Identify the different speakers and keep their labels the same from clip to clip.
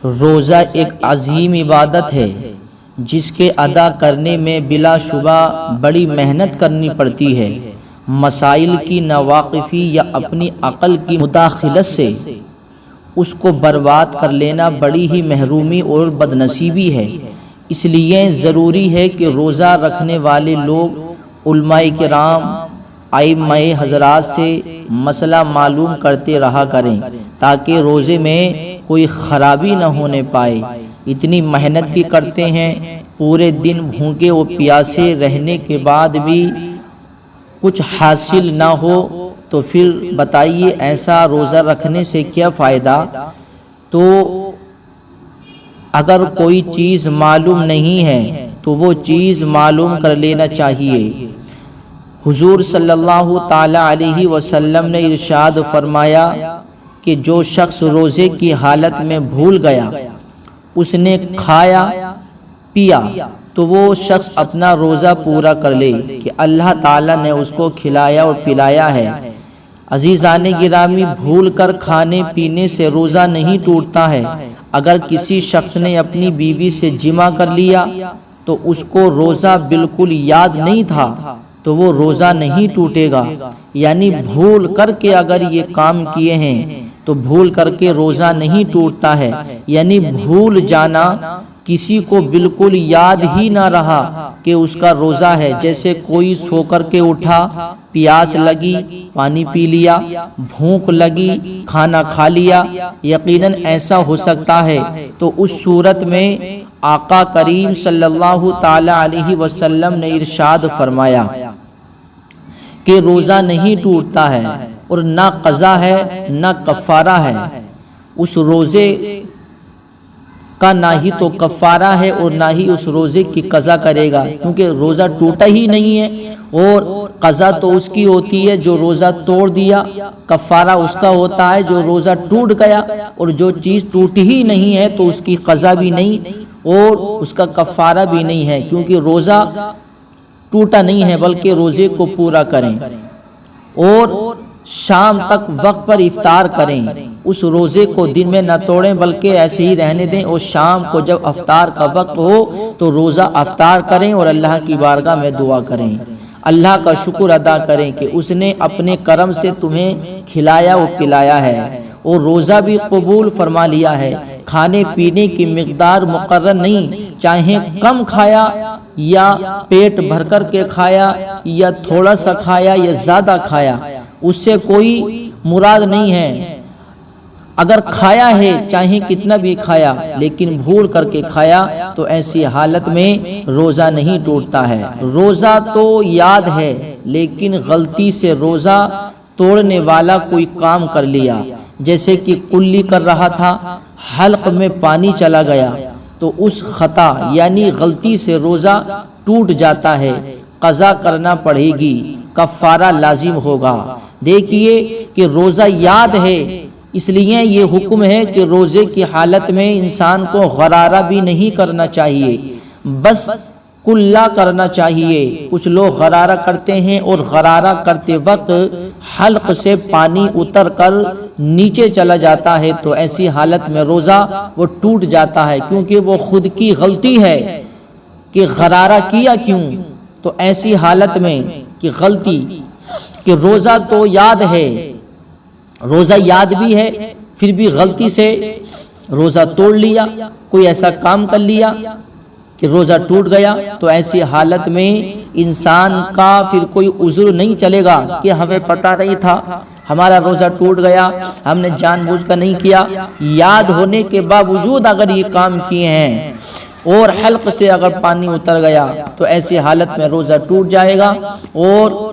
Speaker 1: روزہ ایک عظیم عبادت ہے جس کے ادا کرنے میں بلا شبہ بڑی محنت کرنی پڑتی ہے۔ مسائل کی ناواقفی یا اپنی عقل کی مداخلت سے اس کو برباد کر لینا بڑی ہی محرومی اور بدنصیبی ہے۔ اس لیے ضروری ہے کہ روزہ رکھنے والے لوگ علماء کرام، ائمہ حضرات سے مسئلہ معلوم کرتے رہا کریں تاکہ روزے میں کوئی خرابی نہ ہونے پائے۔ اتنی محنت بھی کرتے ہیں، پورے دن بھوکے و پیاسے رہنے کے بعد بھی کچھ حاصل نہ ہو تو پھر بتائیے ایسا روزہ رکھنے سے کیا فائدہ؟ تو اگر کوئی چیز معلوم نہیں ہے تو وہ چیز معلوم کر لینا چاہیے۔ حضور صلی اللہ تعالی علیہ وسلم نے ارشاد فرمایا کہ جو شخص روزے کی حالت میں بھول گیا، اس نے کھایا پیا تو وہ شخص اپنا روزہ پورا کر لے کہ اللہ تعالیٰ نے اس کو کھلایا اور پلایا ہے۔ عزیزان گرامی، بھول کر کھانے پینے سے روزہ نہیں ٹوٹتا ہے۔ اگر کسی شخص نے اپنی بیوی سے جمع کر لیا تو اس کو روزہ بالکل یاد نہیں تھا تو وہ روزہ نہیں ٹوٹے گا۔ یعنی بھول کر کے اگر یہ کام کیے ہیں تو بھول کر کے روزہ نہیں ٹوٹتا ہے۔ یعنی بھول جانا، کسی کو بالکل یاد ہی نہ رہا کہ اس کا روزہ ہے، جیسے کوئی سو کر کے اٹھا، پیاس لگی پانی پی لیا، بھوک لگی کھانا کھا لیا، یقیناً ایسا ہو سکتا ہے۔ تو اس صورت میں آقا کریم صلی اللہ تعالی علیہ وسلم نے ارشاد فرمایا کہ روزہ نہیں ٹوٹتا ہے اور نہ قضا ہے نہ کفارہ ہے۔ اس روزے کا نہ ہی تو کفارہ ہے اور نہ ہی اس روزے کی قضا کرے گا، کیونکہ روزہ ٹوٹا ہی نہیں ہے۔ اور قضا تو اس کی ہوتی ہے جو روزہ توڑ دیا، کفارہ اس کا ہوتا ہے جو روزہ ٹوٹ گیا، اور جو چیز ٹوٹی ہی نہیں ہے تو اس کی قضا بھی نہیں اور اس کا کفارہ بھی نہیں ہے، کیونکہ روزہ ٹوٹا نہیں ہے بلکہ روزے کو پورا کریں اور شام تک وقت پر افطار کریں۔ اس روزے کو دن میں نہ توڑیں بلکہ ایسے ہی رہنے دیں، اور شام کو جب افطار کا وقت ہو تو روزہ افطار کریں اور اللہ کی بارگاہ میں دعا کریں، اللہ کا شکر ادا کریں کہ اس نے اپنے کرم سے تمہیں کھلایا و پلایا ہے اور روزہ بھی قبول فرما لیا ہے۔ کھانے پینے کی مقدار مقرر نہیں، چاہے کم کھایا یا پیٹ بھر کر کے کھایا یا تھوڑا سا کھایا یا زیادہ کھایا، اس سے کوئی مراد نہیں ہے۔ اگر کھایا ہے چاہے کتنا بھی کھایا لیکن بھول کر کے کھایا تو ایسی حالت میں روزہ نہیں ٹوٹتا ہے۔ روزہ تو یاد ہے لیکن غلطی سے روزہ توڑنے والا کوئی کام کر لیا، جیسے کہ کلی کر رہا تھا، حلق میں پانی چلا گیا تو اس خطا یعنی غلطی سے روزہ ٹوٹ جاتا ہے، قضا کرنا پڑے گی، کفارہ لازم ہوگا۔ دیکھیے کہ روزہ یاد ہے، اس لیے یہ حکم ہے کہ روزے کی حالت میں انسان کو غرارہ بھی نہیں کرنا چاہیے، بس کلا کرنا چاہیے۔ کچھ لوگ غرارہ کرتے ہیں اور غرارہ کرتے وقت حلق سے پانی اتر کر نیچے چلا جاتا ہے تو ایسی حالت میں روزہ وہ ٹوٹ جاتا ہے، کیونکہ وہ خود کی غلطی ہے کہ غرارہ کیا کیوں۔ تو ایسی حالت میں کہ غلطی کہ روزہ تو یاد ہے، روزہ یاد بھی ہے پھر بھی غلطی سے روزہ توڑ لیا، کوئی ایسا کام کر لیا کہ روزہ ٹوٹ گیا، تو ایسی حالت میں انسان کا پھر کوئی عذر نہیں چلے گا کہ ہمیں پتہ نہیں تھا، ہمارا روزہ ٹوٹ گیا، ہم نے جان بوجھ کر نہیں کیا۔ یاد ہونے کے باوجود اگر یہ کام کیے ہیں اور حلق سے اگر پانی اتر گیا تو ایسی حالت میں روزہ ٹوٹ جائے گا، اور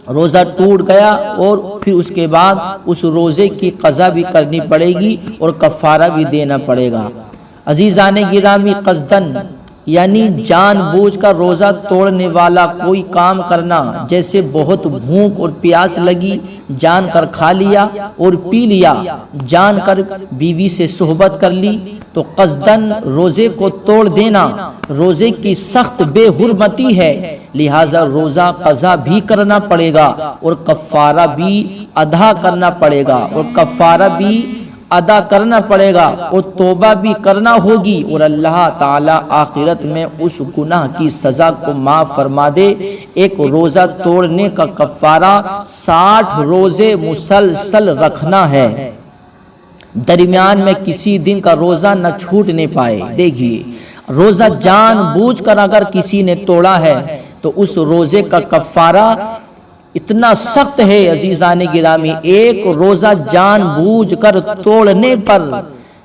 Speaker 1: روزہ ٹوٹ گیا اور پھر اس کے بعد اس روزے کی قضا بھی کرنی پڑے گی اور کفارہ بھی دینا پڑے گا۔ عزیزان گرامی، قصدن یعنی جان بوجھ کر روزہ توڑنے والا کوئی کام کرنا، جیسے بہت بھوک اور پیاس لگی جان کر کھا لیا اور پی لیا، جان کر بیوی سے صحبت کر لی، تو قصدن روزے کو توڑ دینا روزے کی سخت بے حرمتی ہے، لہٰذا روزہ قضا بھی کرنا پڑے گا اور کفارہ بھی ادا کرنا پڑے گا، اور کفارہ بھی ادا کرنا پڑے گا اور توبہ بھی کرنا ہوگی، اور اللہ تعالیٰ آخرت میں اس گناہ کی سزا کو معاف فرما دے۔ ایک روزہ توڑنے کا کفارہ 60 روزے مسلسل رکھنا ہے، درمیان میں کسی دن کا روزہ نہ چھوٹنے پائے۔ دیکھیے، روزہ جان بوجھ کر اگر کسی نے توڑا ہے تو اس روزے کا کفارہ اتنا سخت ہے عزیزان گرامی، ایک روزہ جان بوجھ کر توڑنے پر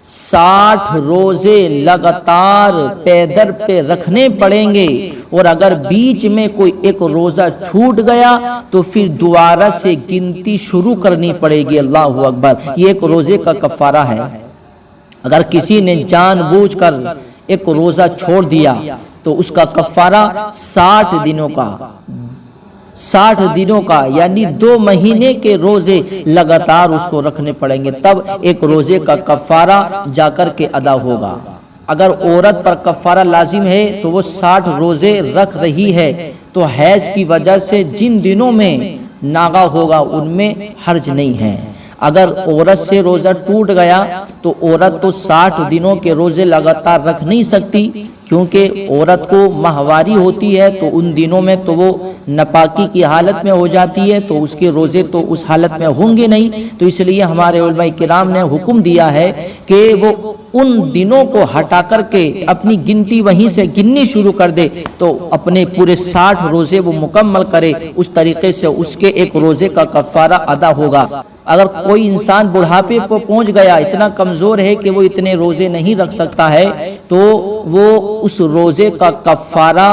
Speaker 1: 60 روزے لگاتار پے در پہ رکھنے پڑیں گے، اور اگر بیچ میں کوئی ایک روزہ چھوٹ گیا تو پھر دوبارہ سے گنتی شروع کرنی پڑے گی۔ اللہ اکبر، یہ ایک روزے کا کفارہ ہے۔ اگر کسی نے جان بوجھ کر ایک روزہ چھوڑ دیا تو اس کا کفارہ 60 دنوں کا یعنی 2 مہینے کے روزے لگاتار اس کو رکھنے پڑیں گے، تب ایک روزے کا کفارہ جا کر کے ادا ہوگا۔ اگر عورت پر کفارہ لازم ہے تو وہ 60 روزے رکھ رہی ہے تو حیض کی وجہ سے جن دنوں میں ناغا ہوگا ان میں حرج نہیں ہے۔ اگر عورت سے روزہ ٹوٹ گیا تو عورت تو 60 دنوں کے روزے لگاتار رکھ نہیں سکتی، کیونکہ عورت کو ماہواری ہوتی ہے تو ان دنوں میں تو وہ ناپاکی کی حالت میں ہو جاتی ہے، تو اس کے روزے تو اس حالت میں ہوں گے نہیں۔ تو اس لیے ہمارے علماء کرام نے حکم دیا ہے کہ وہ ان دنوں کو ہٹا کر کے اپنی گنتی وہیں سے گننی شروع کر دے، تو اپنے پورے 60 روزے وہ مکمل کرے، اس طریقے سے اس کے ایک روزے کا کفارہ ادا ہوگا۔ اگر کوئی انسان بڑھاپے پر پہنچ گیا، اتنا کمزور ہے کہ وہ اتنے روزے نہیں رکھ سکتا ہے، تو وہ اس روزے کا کفارہ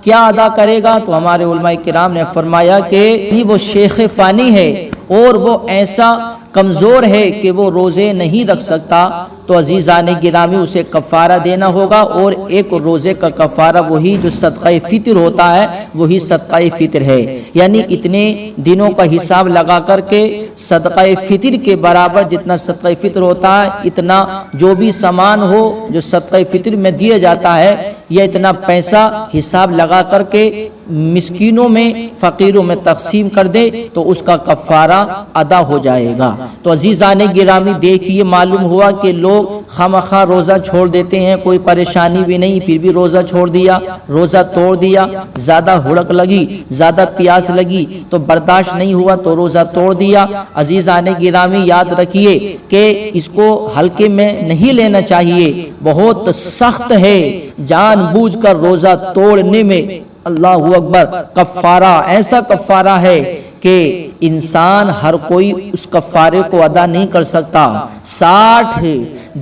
Speaker 1: کیا ادا کرے گا؟ تو ہمارے علماء کرام نے فرمایا کہ وہ شیخ فانی ہے اور وہ ایسا کمزور ہے کہ وہ روزے نہیں رکھ سکتا، تو عزیزان گرامی اسے کفارہ دینا ہوگا، اور ایک روزے کا کفارہ وہی جو صدقہ فطر ہوتا ہے وہی صدقہ فطر ہے، یعنی اتنے دنوں کا حساب لگا کر کے صدقہ فطر کے برابر جتنا صدقہ فطر ہوتا ہے اتنا جو بھی سامان ہو جو صدقہ فطر میں دیا جاتا ہے، یا اتنا پیسہ حساب لگا کر کے مسکینوں میں فقیروں میں تقسیم کر دے تو اس کا کفارہ ادا ہو جائے گا۔ تو عزیزان گرامی دیکھیے، معلوم ہوا کہ لوگ خامخواہ روزہ چھوڑ دیتے ہیں، کوئی پریشانی بھی نہیں، پھر بھی روزہ چھوڑ دیا، روزہ توڑ دیا، زیادہ ہڑک لگی، زیادہ پیاس لگی تو برداشت نہیں ہوا تو روزہ توڑ دیا۔ عزیزان گرامی یاد رکھیے کہ اس کو ہلکے میں نہیں لینا چاہیے، بہت سخت ہے جان بوجھ کر روزہ توڑنے میں۔ اللہ اکبر، کفارہ ایسا کفارہ ہے کہ انسان ہر کوئی اس کفارے کو ادا نہیں کر سکتا۔ 60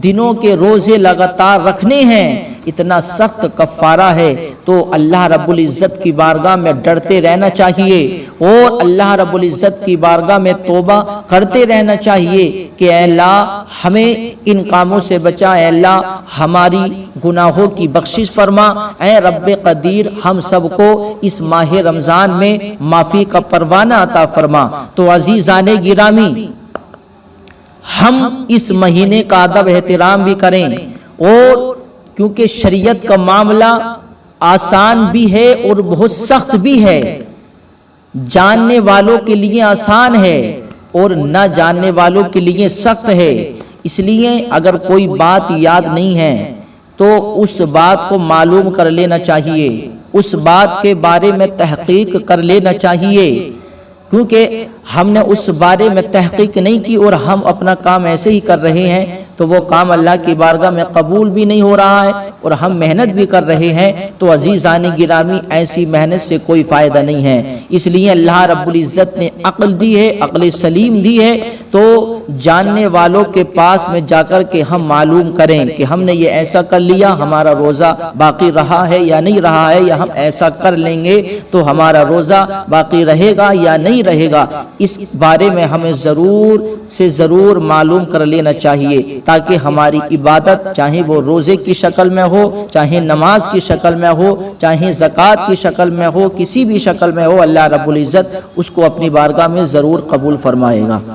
Speaker 1: دنوں کے روزے لگاتار رکھنے ہیں، اتنا سخت کفارہ ہے، تو اللہ رب العزت کی بارگاہ میں ڈرتے رہنا چاہیے اور اللہ رب العزت کی بارگاہ میں توبہ کرتے رہنا چاہیے کہ اے اللہ ہمیں ان کاموں سے بچا، اے اللہ ہماری گناہوں کی بخشش فرما، اے رب قدیر ہم سب کو اس ماہ رمضان میں معافی کا پروانہ عطا فرما۔ تو عزیزان گرامی، ہم اس مہینے کا ادب احترام بھی کریں، اور کیونکہ شریعت کا معاملہ آسان بھی ہے اور بہت سخت بھی ہے، جاننے والوں کے لیے آسان ہے اور نہ جاننے والوں کے لیے سخت ہے۔ اس لیے اگر کوئی بات یاد نہیں ہے تو اس بات کو معلوم کر لینا چاہیے، اس بات کے بارے میں تحقیق کر لینا چاہیے، کیونکہ ہم نے اس بارے میں تحقیق نہیں کی اور ہم اپنا کام ایسے ہی کر رہے ہیں تو وہ کام اللہ کی بارگاہ میں قبول بھی نہیں ہو رہا ہے اور ہم محنت بھی کر رہے ہیں، تو عزیزان گرامی ایسی محنت سے کوئی فائدہ نہیں ہے۔ اس لیے اللہ رب العزت نے عقل دی ہے، عقل سلیم دی ہے، تو جاننے والوں کے پاس میں جا کر کے ہم معلوم کریں کہ ہم نے یہ ایسا کر لیا، ہمارا روزہ باقی رہا ہے یا نہیں رہا ہے، یا ہم ایسا کر لیں گے تو ہمارا روزہ باقی رہے گا یا نہیں رہے گا۔ اس بارے میں ہمیں ضرور سے ضرور معلوم کر لینا چاہیے تاکہ ہماری عبادت چاہے وہ روزے کی شکل میں ہو، چاہے نماز کی شکل میں ہو، چاہے زکوٰۃ کی شکل میں ہو، کسی بھی شکل میں ہو، اللہ رب العزت اس کو اپنی بارگاہ میں ضرور قبول فرمائے گا۔